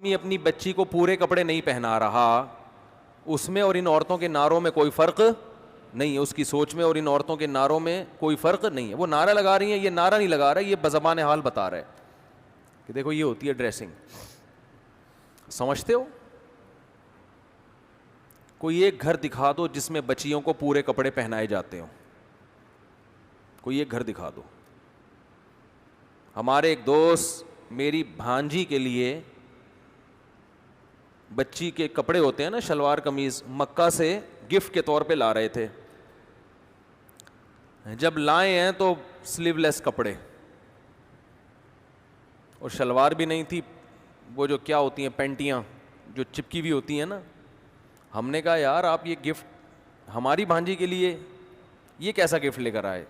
آدمی اپنی بچی کو پورے کپڑے نہیں پہنا رہا، اس میں اور ان عورتوں کے نعروں میں کوئی فرق نہیں ہے، اس کی سوچ میں اور ان عورتوں کے نعروں میں کوئی فرق نہیں ہے. وہ نعرہ لگا رہی ہیں، یہ نعرہ نہیں لگا رہا، یہ بزبان حال بتا رہا ہے کہ دیکھو یہ ہوتی ہے ڈریسنگ. سمجھتے ہو؟ کوئی ایک گھر دکھا دو جس میں بچیوں کو پورے کپڑے پہنائے جاتے ہوں، کوئی ایک گھر دکھا دو. ہمارے ایک دوست میری بھانجی کے لیے بچی کے کپڑے ہوتے ہیں نا، شلوار قمیض، مکہ سے گفٹ کے طور پہ لا رہے تھے. جب لائے ہیں تو سلیو لیس کپڑے اور شلوار بھی نہیں تھی، وہ جو کیا ہوتی ہیں پینٹیاں جو چپکی ہوئی ہوتی ہیں نا. ہم نے کہا یار آپ یہ گفٹ ہماری بھانجی کے لیے یہ کیسا گفٹ لے کر آئے،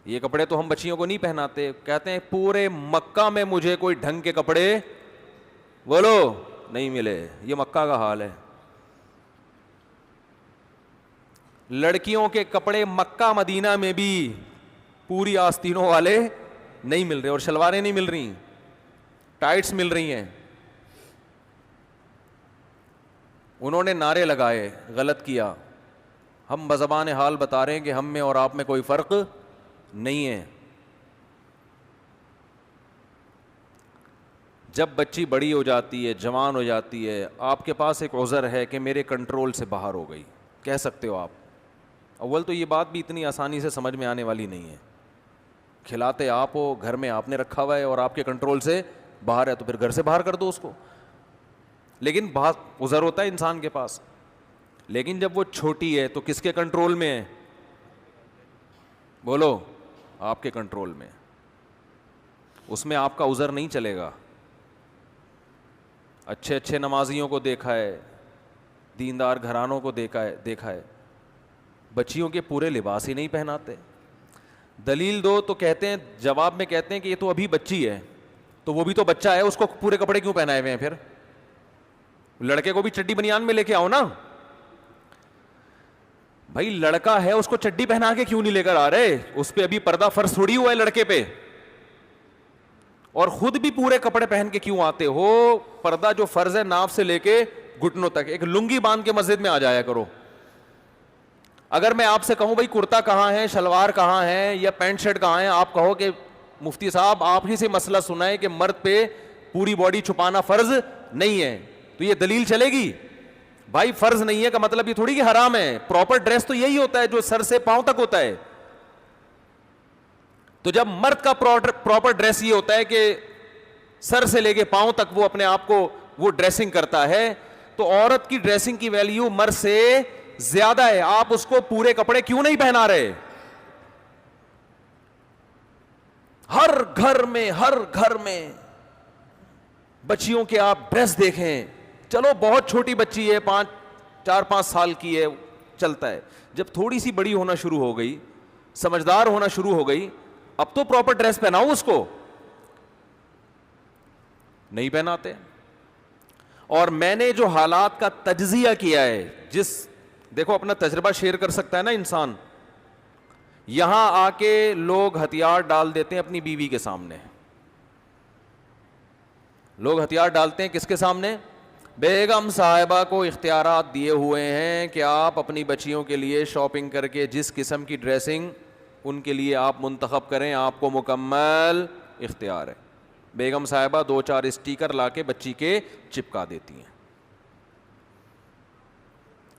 یہ کپڑے تو ہم بچیوں کو نہیں پہناتے. کہتے ہیں پورے مکہ میں مجھے کوئی ڈھنگ کے کپڑے بولو نہیں ملے. یہ مکہ کا حال ہے. لڑکیوں کے کپڑے مکہ مدینہ میں بھی پوری آستینوں والے نہیں مل رہے، اور شلواریں نہیں مل رہی، ٹائٹس مل رہی ہیں. انہوں نے نعرے لگائے، غلط کیا. ہم بزبان حال بتا رہے ہیں کہ ہم میں اور آپ میں کوئی فرق نہیں ہے. جب بچی بڑی ہو جاتی ہے، جوان ہو جاتی ہے، آپ کے پاس ایک عذر ہے کہ میرے کنٹرول سے باہر ہو گئی، کہہ سکتے ہو آپ. اول تو یہ بات بھی اتنی آسانی سے سمجھ میں آنے والی نہیں ہے. کھلاتے آپ ہو، گھر میں آپ نے رکھا ہوا ہے اور آپ کے کنٹرول سے باہر ہے، تو پھر گھر سے باہر کر دو اس کو. لیکن بہت عذر ہوتا ہے انسان کے پاس. لیکن جب وہ چھوٹی ہے تو کس کے کنٹرول میں ہے؟ بولو، آپ کے کنٹرول میں. اس میں آپ کا عذر نہیں چلے گا. اچھے اچھے نمازیوں کو دیکھا ہے، دیندار گھرانوں کو دیکھا ہے، بچیوں کے پورے لباس ہی نہیں پہناتے. دلیل دو تو کہتے ہیں، جواب میں کہتے ہیں کہ یہ تو ابھی بچی ہے، تو وہ بھی تو بچہ ہے، اس کو پورے کپڑے کیوں پہنائے ہوئے ہیں؟ پھر لڑکے کو بھی چڈی بنیان میں لے کے آؤ نا. بھائی لڑکا ہے، اس کو چڈی پہنا کے کیوں نہیں لے کر آ رہے؟ اس پہ ابھی پردہ فرض تھوڑی ہوا ہے لڑکے پہ. اور خود بھی پورے کپڑے پہن کے کیوں آتے ہو؟ پردہ جو فرض ہے ناف سے لے کے گھٹنوں تک، ایک لنگی باندھ کے مسجد میں آ جایا کرو. اگر میں آپ سے کہوں بھائی کرتا کہاں ہے، شلوار کہاں ہے، یا پینٹ شرٹ کہاں ہے، آپ کہو کہ مفتی صاحب آپ ہی سے مسئلہ سنا ہے کہ مرد پہ پوری باڈی چھپانا فرض نہیں ہے، تو یہ دلیل چلے گی؟ بھائی فرض نہیں ہے کا مطلب یہ تھوڑی کہ حرام ہے. پراپر ڈریس تو یہی ہوتا ہے جو سر سے پاؤں تک ہوتا ہے. تو جب مرد کا پراپر ڈریس یہ ہوتا ہے کہ سر سے لے کے پاؤں تک وہ اپنے آپ کو وہ ڈریسنگ کرتا ہے، تو عورت کی ڈریسنگ کی ویلیو مرد سے زیادہ ہے. آپ اس کو پورے کپڑے کیوں نہیں پہنا رہے؟ ہر گھر میں بچیوں کے آپ ڈریس دیکھیں. چلو بہت چھوٹی بچی ہے، 4-5 سال کی ہے، چلتا ہے. جب تھوڑی سی بڑی ہونا شروع ہو گئی، سمجھدار ہونا شروع ہو گئی، اب تو پراپر ڈریس پہناؤ اس کو. نہیں پہناتے. اور میں نے جو حالات کا تجزیہ کیا ہے، دیکھو اپنا تجربہ شیئر کر سکتا ہے نا انسان. یہاں آ کے لوگ ہتھیار ڈال دیتے ہیں اپنی بیوی کے سامنے. لوگ ہتھیار ڈالتے ہیں کس کے سامنے؟ بیگم صاحبہ کو اختیارات دیے ہوئے ہیں کہ آپ اپنی بچیوں کے لیے شاپنگ کر کے جس قسم کی ڈریسنگ ان کے لیے آپ منتخب کریں، آپ کو مکمل اختیار ہے. بیگم صاحبہ 2-4 اسٹیکر لا کے بچی کے چپکا دیتی ہیں.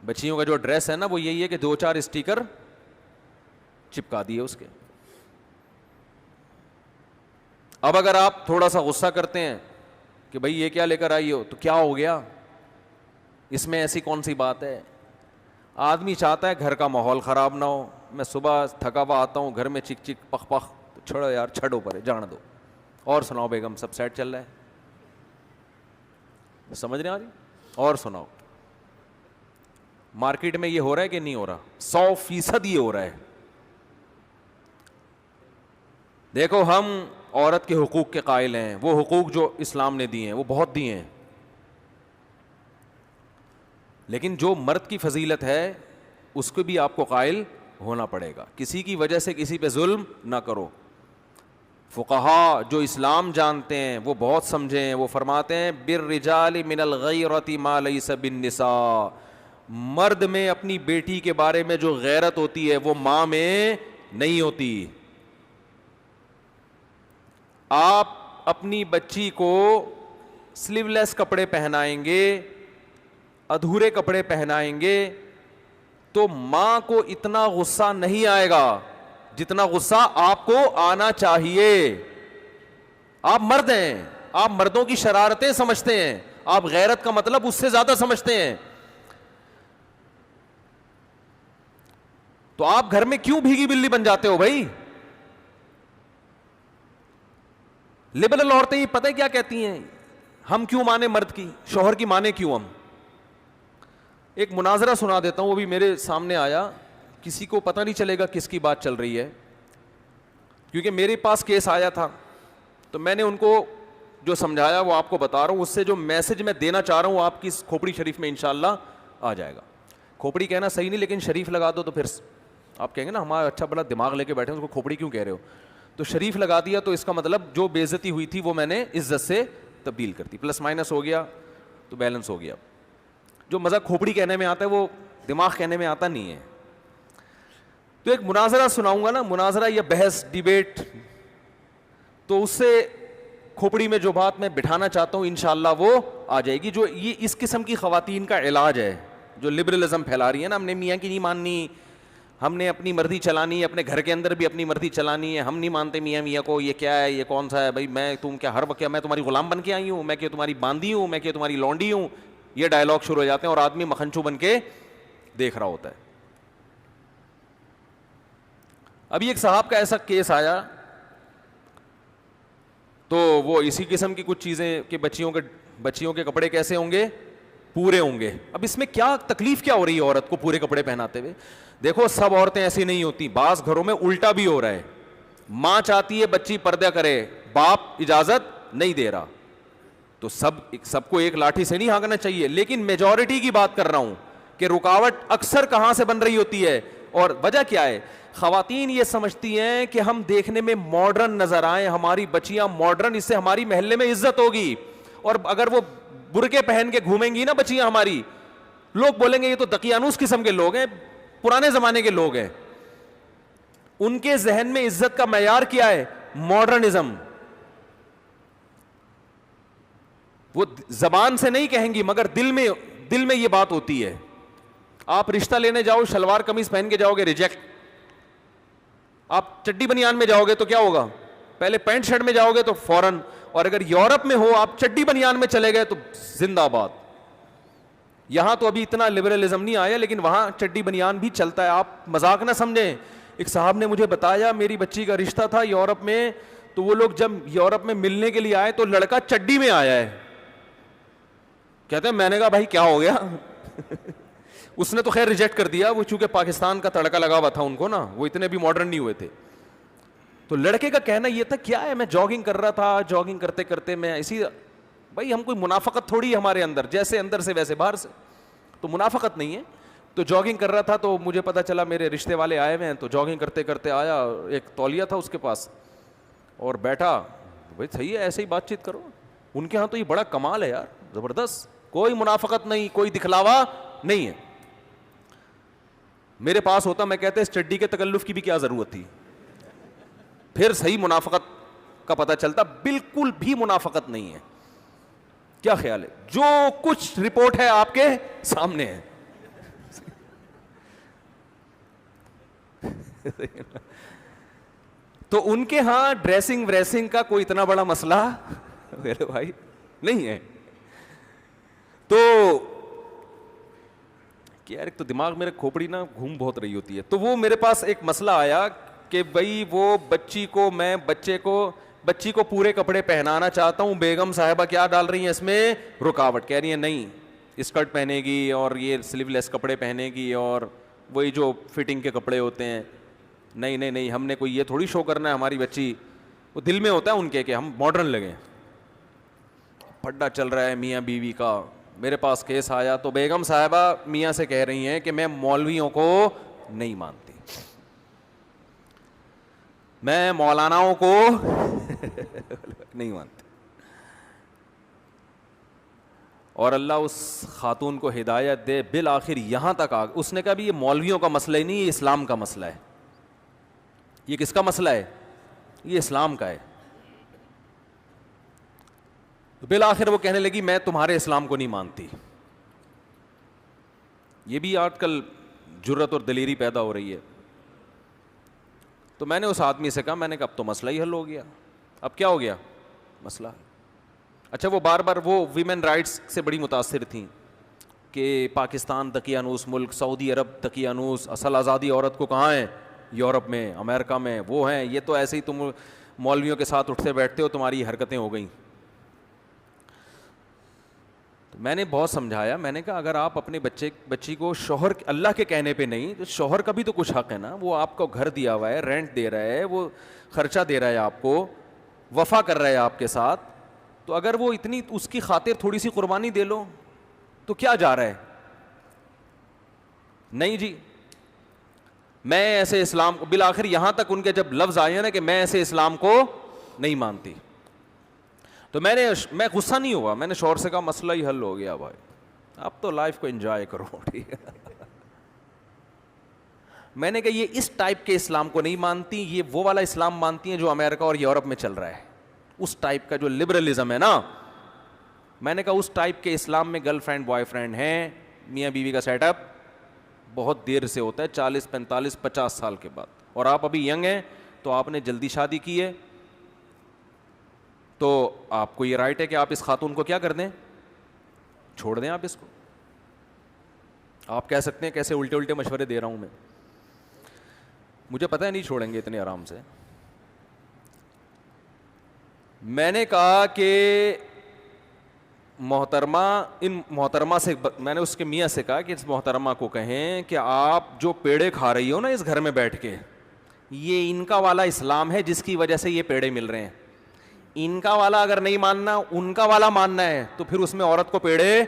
بچیوں کا جو ڈریس ہے نا وہ یہی ہے کہ 2-4 اسٹیکر چپکا دیے اس کے. اب اگر آپ تھوڑا سا غصہ کرتے ہیں کہ بھائی یہ کیا لے کر آئی ہو، تو کیا ہو گیا؟ اس میں ایسی کون سی بات ہے؟ آدمی چاہتا ہے گھر کا ماحول خراب نہ ہو. میں صبح تھکا ہوا آتا ہوں، گھر میں چک چک پخ پخ، چھوڑو یار، چھڑو پر جان دو. اور سناؤ بیگم، سب سیٹ چل رہا ہے؟ سمجھ رہے ہیں؟ اور سناؤ. مارکیٹ میں یہ ہو رہا ہے کہ نہیں ہو رہا؟ 100% یہ ہو رہا ہے. دیکھو ہم عورت کے حقوق کے قائل ہیں، وہ حقوق جو اسلام نے دیے ہیں وہ بہت دیے ہیں، لیکن جو مرد کی فضیلت ہے اس کو بھی آپ کو قائل ہونا پڑے گا. کسی کی وجہ سے کسی پہ ظلم نہ کرو. فقہا جو اسلام جانتے ہیں وہ بہت سمجھے ہیں, وہ فرماتے ہیں بالرجال من الغیرۃ ما لیس بالنساء, مرد میں اپنی بیٹی کے بارے میں جو غیرت ہوتی ہے وہ ماں میں نہیں ہوتی. آپ اپنی بچی کو سلیو لیس کپڑے پہنائیں گے, ادھورے کپڑے پہنائیں گے, تو ماں کو اتنا غصہ نہیں آئے گا جتنا غصہ آپ کو آنا چاہیے. آپ مرد ہیں, آپ مردوں کی شرارتیں سمجھتے ہیں, آپ غیرت کا مطلب اس سے زیادہ سمجھتے ہیں. تو آپ گھر میں کیوں بھیگی بلی بن جاتے ہو بھائی؟ لبرل عورتیں یہ پتہ ہے کیا کہتی ہیں, ہم کیوں مانے مرد کی, شوہر کی مانے کیوں ہم. ایک مناظرہ سنا دیتا ہوں, وہ بھی میرے سامنے آیا, کسی کو پتہ نہیں چلے گا کس کی بات چل رہی ہے, کیونکہ میرے پاس کیس آیا تھا تو میں نے ان کو جو سمجھایا وہ آپ کو بتا رہا ہوں. اس سے جو میسج میں دینا چاہ رہا ہوں آپ کی کھوپڑی شریف میں انشاءاللہ آ جائے گا. کھوپڑی کہنا صحیح نہیں, لیکن شریف لگا دو تو پھر آپ کہیں گے نا ہمارا اچھا بڑا دماغ لے کے بیٹھے ہیں, اس کو کھوپڑی کیوں کہہ رہے ہو. تو شریف لگا دیا تو اس کا مطلب جو بے عزتی ہوئی تھی وہ میں نے عزت سے تبدیل کر دی, پلس مائنس ہو گیا تو بیلنس ہو گیا. جو مزہ کھوپڑی کہنے میں آتا ہے وہ دماغ کہنے میں آتا نہیں ہے. تو ایک مناظرہ سناؤں گا نا, مناظرہ یا بحث ڈیبیٹ, تو اس سے کھوپڑی میں جو بات میں بٹھانا چاہتا ہوں انشاءاللہ وہ آ جائے گی. جو یہ اس قسم کی خواتین کا علاج ہے جو لبرلزم پھیلا رہی ہے نا, ہم نے میاں کی نہیں ماننی, ہم نے اپنی مرضی چلانی ہے, اپنے گھر کے اندر بھی اپنی مرضی چلانی ہے, ہم نہیں مانتے میاں کو, یہ کیا ہے, یہ کون سا ہے بھائی, میں تم کیا ہر وقت کیا میں تمہاری غلام بن کے آئی ہوں, میں کہ تمہاری باندھی ہوں, میں کہ تمہاری لونڈی ہوں. یہ ڈائلاگ شروع ہو جاتے ہیں اور آدمی مکھنچو بن کے دیکھ رہا ہوتا ہے. ابھی ایک صاحب کا ایسا کیس آیا تو وہ اسی قسم کی کچھ چیزیں کہ بچیوں کے کپڑے کیسے ہوں گے, پورے ہوں گے. اب اس میں کیا تکلیف کیا ہو رہی ہے عورت کو پورے کپڑے پہناتے ہوئے؟ دیکھو سب عورتیں ایسی نہیں ہوتی, بعض گھروں میں الٹا بھی ہو رہا ہے, ماں چاہتی ہے بچی پردہ کرے, باپ اجازت نہیں دے رہا, تو سب کو ایک لاٹھی سے نہیں ہانکنا چاہیے. لیکن میجورٹی کی بات کر رہا ہوں کہ رکاوٹ اکثر کہاں سے بن رہی ہوتی ہے اور وجہ کیا ہے. خواتین یہ سمجھتی ہیں کہ ہم دیکھنے میں ماڈرن نظر آئیں, ہماری بچیاں ماڈرن, اس سے ہماری محلے میں عزت ہوگی. اور اگر وہ برقعے پہن کے گھومیں گی نا بچیاں ہماری, لوگ بولیں گے یہ تو دقیانوس قسم کے لوگ ہیں, پرانے زمانے کے لوگ ہیں. ان کے ذہن میں عزت کا معیار کیا ہے؟ ماڈرنزم. وہ زبان سے نہیں کہیں گی مگر دل میں یہ بات ہوتی ہے. آپ رشتہ لینے جاؤ شلوار قمیض پہن کے جاؤ گے, ریجیکٹ. آپ چڈی بنیان میں جاؤ گے تو کیا ہوگا؟ پہلے پینٹ شرٹ میں جاؤ گے تو فوراً. اور اگر یورپ میں ہو آپ چڈی بنیان میں چلے گئے تو زندہ باد. یہاں تو ابھی اتنا لبرلزم نہیں آیا لیکن وہاں چڈی بنیان بھی چلتا ہے, آپ مذاق نہ سمجھیں. ایک صاحب نے مجھے بتایا میری بچی کا رشتہ تھا یورپ میں, تو وہ لوگ جب یورپ میں ملنے کے لیے آئے تو لڑکا چڈی میں آیا ہے. کہتے ہیں میں نے کہا بھائی کیا ہو گیا اس نے تو خیر ریجیکٹ کر دیا, وہ چونکہ پاکستان کا تڑکا لگا ہوا تھا ان کو نا, وہ اتنے بھی ماڈرن نہیں ہوئے تھے. تو لڑکے کا کہنا یہ تھا کیا ہے, میں جاگنگ کر رہا تھا, جاگنگ کرتے کرتے میں اسی, بھائی ہم کوئی منافقت تھوڑی ہے ہمارے اندر, جیسے اندر سے ویسے باہر سے, تو منافقت نہیں ہے. تو جاگنگ کر رہا تھا تو مجھے پتا چلا میرے رشتے والے آئے ہوئے ہیں, تو جاگنگ کرتے کرتے آیا, ایک تولیہ تھا اس کے پاس اور بیٹھا. بھائی صحیح ہے ایسے ہی بات چیت کرو. ان کے ہاں تو یہ بڑا کمال ہے یار, زبردست, کوئی منافقت نہیں, کوئی دکھلاوا نہیں ہے. میرے پاس ہوتا میں کہتے اس چڈی کے تکلف کی بھی کیا ضرورت تھی, پھر صحیح منافقت کا پتہ چلتا. بالکل بھی منافقت نہیں ہے. کیا خیال ہے؟ جو کچھ رپورٹ ہے آپ کے سامنے ہے. تو ان کے ہاں ڈریسنگ وریسنگ کا کوئی اتنا بڑا مسئلہ میرے بھائی نہیں ہے. تو یار ایک تو دماغ میرے کھوپڑی نا گھوم بہت رہی ہوتی ہے. تو وہ میرے پاس ایک مسئلہ آیا کہ بھائی وہ بچی کو پورے کپڑے پہنانا چاہتا ہوں, بیگم صاحبہ کیا ڈال رہی ہیں اس میں رکاوٹ, کہہ رہی ہیں نہیں اسکرٹ پہنے گی اور یہ سلیو لیس کپڑے پہنے گی اور وہی جو فٹنگ کے کپڑے ہوتے ہیں. نہیں ہم نے کوئی یہ تھوڑی شو کرنا ہے ہماری بچی, وہ دل میں ہوتا ہے ان کے کہ ہم ماڈرن لگیں. پھڈا چل رہا ہے میاں بیوی کا. میرے پاس کیس آیا تو بیگم صاحبہ میاں سے کہہ رہی ہیں کہ میں مولویوں کو نہیں مانتی, میں مولاناؤں کو نہیں مانتے. اور اللہ اس خاتون کو ہدایت دے, بالآخر یہاں تک آ, اس نے کہا بھی یہ مولویوں کا مسئلہ ہی نہیں, یہ اسلام کا مسئلہ ہے. یہ کس کا مسئلہ ہے؟ یہ اسلام کا ہے. بالآخر وہ کہنے لگی میں تمہارے اسلام کو نہیں مانتی. یہ بھی آج کل جرت اور دلیری پیدا ہو رہی ہے. تو میں نے اس آدمی سے کہا, میں نے کہا اب تو مسئلہ ہی حل ہو گیا. اب کیا ہو گیا مسئلہ؟ اچھا وہ بار بار وہ ویمن رائٹس سے بڑی متاثر تھیں کہ پاکستان دقیانوس ملک, سعودی عرب دقیانوس, اصل آزادی عورت کو کہاں ہے؟ یورپ میں, امریکہ میں وہ ہیں. یہ تو ایسے ہی تم مولویوں کے ساتھ اٹھتے بیٹھتے ہو, تمہاری حرکتیں ہو گئیں. تو میں نے بہت سمجھایا, میں نے کہا اگر آپ اپنے بچی کو شوہر اللہ کے کہنے پہ نہیں, تو شوہر کا بھی تو کچھ حق ہے نا. وہ آپ کو گھر دیا ہوا ہے, رینٹ دے رہا ہے, وہ خرچہ دے رہا ہے آپ کو, وفا کر رہا ہے آپ کے ساتھ, تو اگر وہ اتنی اس کی خاطر تھوڑی سی قربانی دے لو تو کیا جا رہا ہے؟ نہیں جی میں ایسے اسلام کو, بالآخر یہاں تک ان کے جب لفظ آئے نا کہ میں ایسے اسلام کو نہیں مانتی, تو میں غصہ نہیں ہوا. میں نے شوہر سے کہا مسئلہ ہی حل ہو گیا بھائی, اب تو لائف کو انجوائے کرو. ٹھیک ہے, میں نے کہا یہ اس ٹائپ کے اسلام کو نہیں مانتی, یہ وہ والا اسلام مانتی ہیں جو امریکہ اور یورپ میں چل رہا ہے, اس ٹائپ کا جو لبرلزم ہے نا. میں نے کہا اس ٹائپ کے اسلام میں گرل فرینڈ بوائے فرینڈ ہیں, میاں بیوی کا سیٹ اپ بہت دیر سے ہوتا ہے, 40 45 50 سال کے بعد. اور آپ ابھی ینگ ہیں تو آپ نے جلدی شادی کی ہے, تو آپ کو یہ رائٹ ہے کہ آپ اس خاتون کو کیا کر دیں, چھوڑ دیں. آپ اس کو آپ کہہ سکتے ہیں کیسے الٹے الٹے مشورے دے رہا ہوں میں, مجھے پتہ ہے نہیں چھوڑیں گے اتنے آرام سے. میں نے کہا کہ محترمہ سے, میں نے اس کے میاں سے کہا کہ اس محترمہ کو کہیں کہ آپ جو پیڑے کھا رہی ہو نا اس گھر میں بیٹھ کے, یہ ان کا والا اسلام ہے جس کی وجہ سے یہ پیڑے مل رہے ہیں. ان کا والا اگر نہیں ماننا, ان کا والا ماننا ہے, تو پھر اس میں عورت کو پیڑے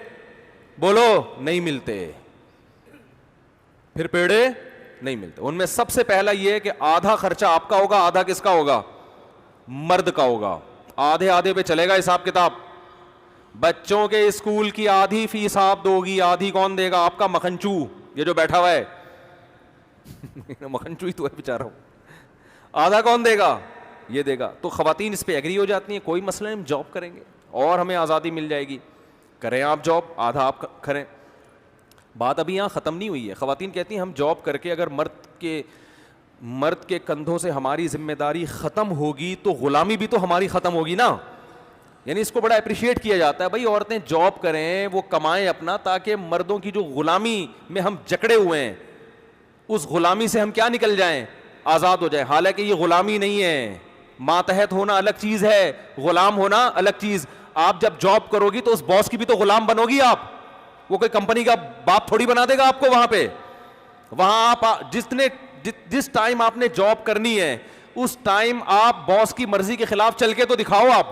بولو نہیں ملتے, پھر پیڑے نہیں ملتے. ان میں سب سے پہلا یہ ہے کہ آدھا خرچہ آپ کا ہوگا, آدھا کس کا ہوگا؟ مرد کا ہوگا. آدھے آدھے پہ چلے گا حساب کتاب. بچوں کے اسکول کی آدھی فیس آپ دو گی, آدھی کون دے گا؟ آپ کا مکھنچو, یہ جو بیٹھا ہوا ہے مکھنچو ہی تو ہے بیچارہ. آدھا کون دے گا؟ یہ دے گا. تو خواتین اس پہ ایگری ہو جاتی ہیں, کوئی مسئلہ نہیں, ہم جاب کریں گے اور ہمیں آزادی مل جائے گی. کریں آپ جاب, آدھا آپ کریں. بات ابھی یہاں ختم نہیں ہوئی ہے. خواتین کہتی ہیں ہم جاب کر کے اگر مرد کے کندھوں سے ہماری ذمہ داری ختم ہوگی تو غلامی بھی تو ہماری ختم ہوگی نا. یعنی اس کو بڑا اپریشیٹ کیا جاتا ہے, بھائی عورتیں جاب کریں, وہ کمائیں اپنا, تاکہ مردوں کی جو غلامی میں ہم جکڑے ہوئے ہیں اس غلامی سے ہم کیا نکل جائیں, آزاد ہو جائیں. حالانکہ یہ غلامی نہیں ہے, ماتحت ہونا الگ چیز ہے, غلام ہونا الگ چیز. آپ جب جاب کرو گی تو اس باس کی بھی تو غلام بنو گی آپ, وہ کوئی کمپنی کا باپ تھوڑی بنا دے گا آپ کو. وہاں پہ وہاں آپ جس ٹائم آپ نے جاب کرنی ہے اس ٹائم آپ باس کی مرضی کے خلاف چل کے تو دکھاؤ. آپ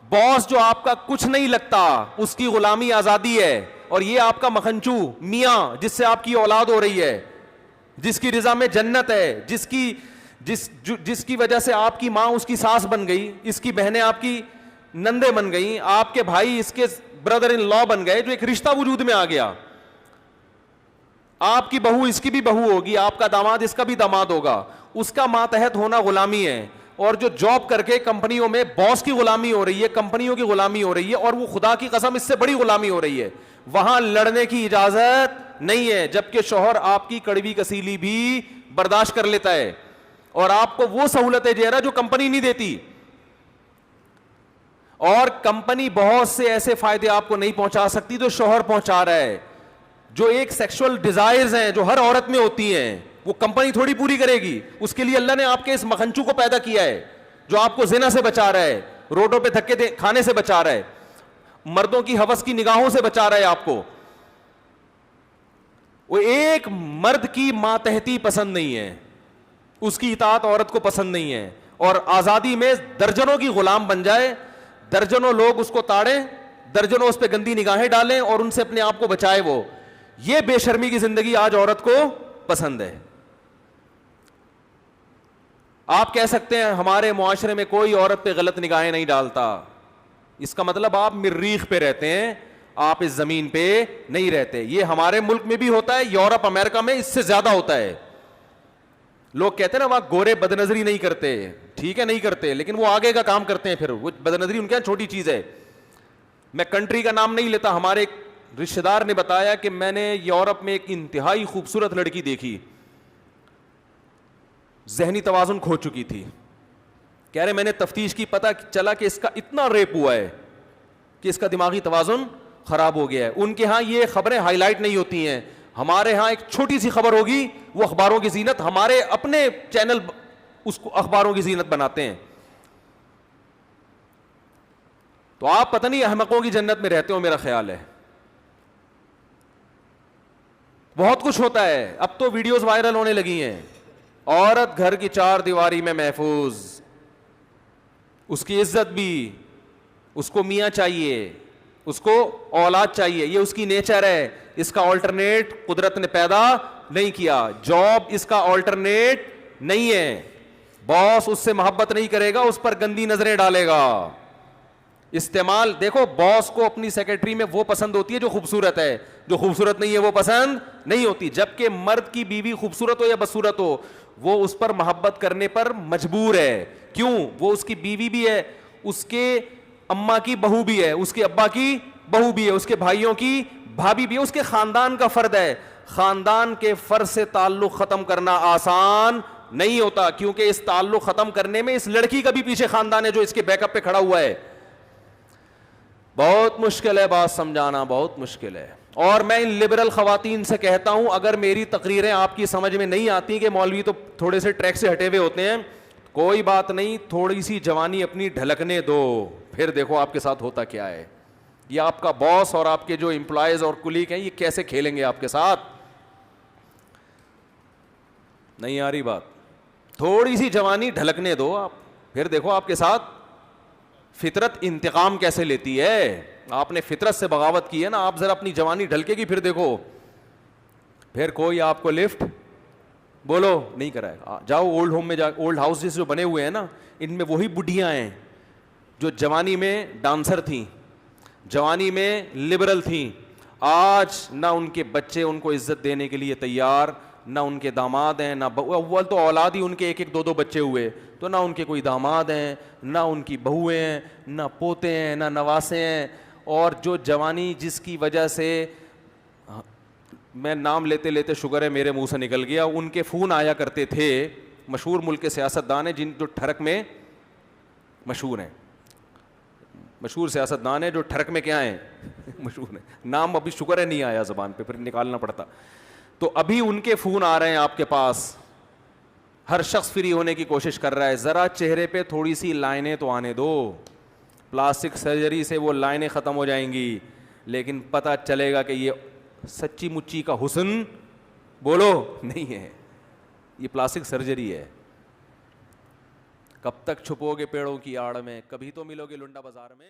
باس جو آپ کا کچھ نہیں لگتا, اس کی غلامی آزادی ہے, اور یہ آپ کا مکھنچو میاں جس سے آپ کی اولاد ہو رہی ہے, جس کی رضا میں جنت ہے, جس کی وجہ سے آپ کی ماں اس کی ساس بن گئی, اس کی بہنیں آپ کی نندے بن گئی, آپ کے بھائی اس کے بردر ان لا بن گئے, جو ایک رشتہ وجود میں آ گیا. آپ کی بہو اس کی بھی بہو ہوگی, آپ کا داماد اس کا بھی داماد ہوگا. اس کا ماتحت ہونا غلامی ہے. اور جو جاب کر کے کمپنیوں میں باس کی غلامی ہو رہی ہے, کمپنیوں کی غلامی ہو رہی ہے, اور وہ خدا کی قسم اس سے بڑی غلامی ہو رہی ہے, وہاں لڑنے کی اجازت نہیں ہے. جبکہ شوہر آپ کی کڑوی کسیلی بھی برداشت کر لیتا ہے اور آپ کو وہ سہولتیں دے رہا ہے جو کمپنی نہیں دیتی. اور کمپنی بہت سے ایسے فائدے آپ کو نہیں پہنچا سکتی جو شوہر پہنچا رہا ہے. جو ایک سیکشل ڈیزائرز ہیں جو ہر عورت میں ہوتی ہیں, وہ کمپنی تھوڑی پوری کرے گی. اس کے لیے اللہ نے آپ کے اس مکھنچو کو پیدا کیا ہے جو آپ کو زنا سے بچا رہا ہے, روڈوں پہ دھکے کھانے سے بچا رہا ہے, مردوں کی ہوس کی نگاہوں سے بچا رہا ہے آپ کو. وہ ایک مرد کی ماتحتی پسند نہیں ہے, اس کی اطاعت عورت کو پسند نہیں ہے, اور آزادی میں درجنوں کی غلام بن جائے, درجنوں لوگ اس کو تاڑیں, درجنوں اس پہ گندی نگاہیں ڈالیں اور ان سے اپنے آپ کو بچائے. وہ یہ بے شرمی کی زندگی آج عورت کو پسند ہے. آپ کہہ سکتے ہیں ہمارے معاشرے میں کوئی عورت پہ غلط نگاہیں نہیں ڈالتا، اس کا مطلب آپ مریخ پہ رہتے ہیں، آپ اس زمین پہ نہیں رہتے. یہ ہمارے ملک میں بھی ہوتا ہے، یورپ امریکہ میں اس سے زیادہ ہوتا ہے. لوگ کہتے ہیں نا وہاں گورے بد نظری نہیں کرتے، ٹھیک ہے نہیں کرتے، لیکن وہ آگے کا کام کرتے ہیں، پھر وہ بد نظری ان کے یہاں چھوٹی چیز ہے. میں کنٹری کا نام نہیں لیتا، ہمارے ایک رشتے دار نے بتایا کہ میں نے یورپ میں ایک انتہائی خوبصورت لڑکی دیکھی، ذہنی توازن کھو چکی تھی. کہہ رہے میں نے تفتیش کی، پتہ چلا کہ اس کا اتنا ریپ ہوا ہے کہ اس کا دماغی توازن خراب ہو گیا ہے. ان کے ہاں یہ خبریں ہائی لائٹ نہیں ہوتی ہیں، ہمارے ہاں ایک چھوٹی سی خبر ہوگی وہ اخباروں کی زینت، ہمارے اپنے چینل اس کو اخباروں کی زینت بناتے ہیں. تو آپ پتہ نہیں احمقوں کی جنت میں رہتے ہو، میرا خیال ہے. بہت کچھ ہوتا ہے، اب تو ویڈیوز وائرل ہونے لگی ہیں. عورت گھر کی چار دیواری میں محفوظ، اس کی عزت بھی، اس کو میاں چاہیے، اس کو اولاد چاہیے، یہ اس کی نیچر ہے، اس کا آلٹرنیٹ قدرت نے پیدا نہیں کیا. جاب اس کا آلٹرنیٹ نہیں ہے. باس اس سے محبت نہیں کرے گا، اس پر گندی نظریں ڈالے گا. استعمال دیکھو، باس کو اپنی سیکرٹری میں وہ پسند ہوتی ہے جو خوبصورت ہے، جو خوبصورت نہیں ہے وہ پسند نہیں ہوتی. جبکہ مرد کی بیوی خوبصورت ہو یا بدصورت ہو، وہ اس پر محبت کرنے پر مجبور ہے. کیوں؟ وہ اس کی بیوی بھی ہے، اس کے اماں کی بہو بھی ہے، اس کے ابا کی بہو بھی ہے، اس کے بھائیوں کی بھابھی بھی ہے، اس کے خاندان کا فرد ہے. خاندان کے فرد سے تعلق ختم کرنا آسان نہیں ہوتا، کیونکہ اس تعلق ختم کرنے میں اس لڑکی کا بھی پیچھے خاندان ہے جو اس کے بیک اپ پہ کھڑا ہوا ہے. بہت مشکل ہے بات سمجھانا، بہت مشکل ہے. اور میں ان لبرل خواتین سے کہتا ہوں، اگر میری تقریریں آپ کی سمجھ میں نہیں آتی کہ مولوی تو تھوڑے سے ٹریک سے ہٹے ہوئے ہوتے ہیں، کوئی بات نہیں، تھوڑی سی جوانی اپنی ڈھلکنے دو، پھر دیکھو آپ کے ساتھ ہوتا کیا ہے. یہ آپ کا باس اور آپ کے جو امپلائیز اور کلیگ ہیں یہ کیسے کھیلیں گے آپ کے ساتھ. نہیں آ رہی بات؟ تھوڑی سی جوانی ڈھلکنے دو آپ، پھر دیکھو آپ کے ساتھ فطرت انتقام کیسے لیتی ہے. آپ نے فطرت سے بغاوت کی ہے نا، آپ ذرا اپنی جوانی ڈھلکے گی پھر دیکھو، پھر کوئی آپ کو لفٹ بولو نہیں کرائے گا. جاؤ اولڈ ہوم میں، جا اولڈ ہاؤسز جو بنے ہوئے ہیں نا، ان میں وہی بڈھیاں ہیں جو جوانی میں ڈانسر تھیں، جوانی میں لبرل تھیں. آج نہ ان کے بچے ان کو عزت دینے کے لیے تیار، نہ ان کے داماد ہیں، نہ اول تو اولاد ہی ان کے ایک ایک دو دو بچے ہوئے، تو نہ ان کے کوئی داماد ہیں، نہ ان کی بہویں ہیں، نہ پوتے ہیں، نہ نواسے ہیں. اور جو جوانی جس کی وجہ سے، میں نام لیتے لیتے شکر ہے میرے منہ سے نکل گیا، ان کے فون آیا کرتے تھے، مشہور ملک کے سیاستدان ہیں جن جو ٹھڑک میں مشہور ہیں، مشہور سیاستدان ہیں جو ٹھڑک میں کیا ہیں مشہور ہیں. نام ابھی شکر ہے نہیں آیا زبان پہ، پھر نکالنا پڑتا. تو ابھی ان کے فون آ رہے ہیں آپ کے پاس، ہر شخص فری ہونے کی کوشش کر رہا ہے. ذرا چہرے پہ تھوڑی سی لائنیں تو آنے دو، پلاسٹک سرجری سے وہ لائنیں ختم ہو جائیں گی، لیکن پتہ چلے گا کہ یہ سچی مچی کا حسن بولو نہیں ہے، یہ پلاسٹک سرجری ہے. کب تک چھپو گے پیڑوں کی آڑ میں، کبھی تو ملو گے لنڈا بازار میں.